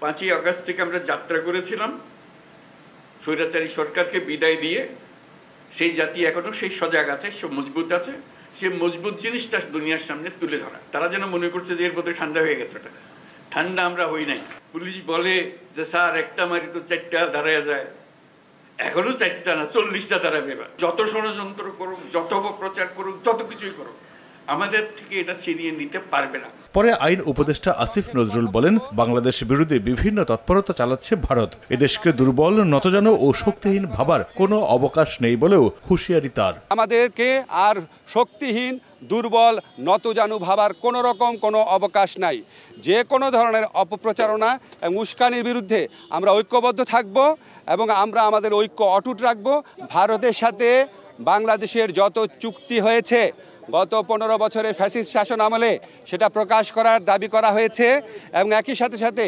5ই August থেকে আমরা যাত্রা করেছিলাম স্বৈরাচারী সরকারকে বিদায় দিয়ে। সেই জাতি এখনো সেই সজাগ আছে, সে মজবুত আছে। সে মজবুত জিনিসটা দুনিয়ার সামনে তুলে ধরা। তারা যেন মনে করছে যে এর মধ্যে ঠান্ডা হয়ে গেছে। ওটা ঠান্ডা আমরা হই নাই। পুলিশ বলে যে স্যার একটা মারি তো 4টা দাঁড়ায় যায়, এখনো 4টা না 40টা দাঁড়াবে। যত ষড়যন্ত্র করুক, যত অপপ্রচার করুক, যত কিছুই করুক, আমাদের থেকে এটা ছিনিয়ে নিতে পারবে না। পরে আইন উপদেষ্টা আসিফ নজরুল বলেন, বাংলাদেশ বিরোধী বিভিন্ন তৎপরতা চালাচ্ছে ভারত। এদেশকে দুর্বল, নতজানু ও শক্তিহীন ভাবার কোনো অবকাশ নেই বলেও হুঁশিয়ারি তার। আমাদেরকে আর শক্তিহীন, দুর্বল, নতজানু ভাবার কোনো রকম কোনো অবকাশ নাই। যে কোনো ধরনের অপপ্রচারণা এবং উস্কানির বিরুদ্ধে আমরা ঐক্যবদ্ধ থাকব এবং আমরা আমাদের ঐক্য অটুট রাখব। ভারতের সাথে বাংলাদেশের যত চুক্তি হয়েছে গত 15 বছরের ফ্যাসিস্ট শাসন আমলে, সেটা প্রকাশ করার দাবি করা হয়েছে এবং একই সাথে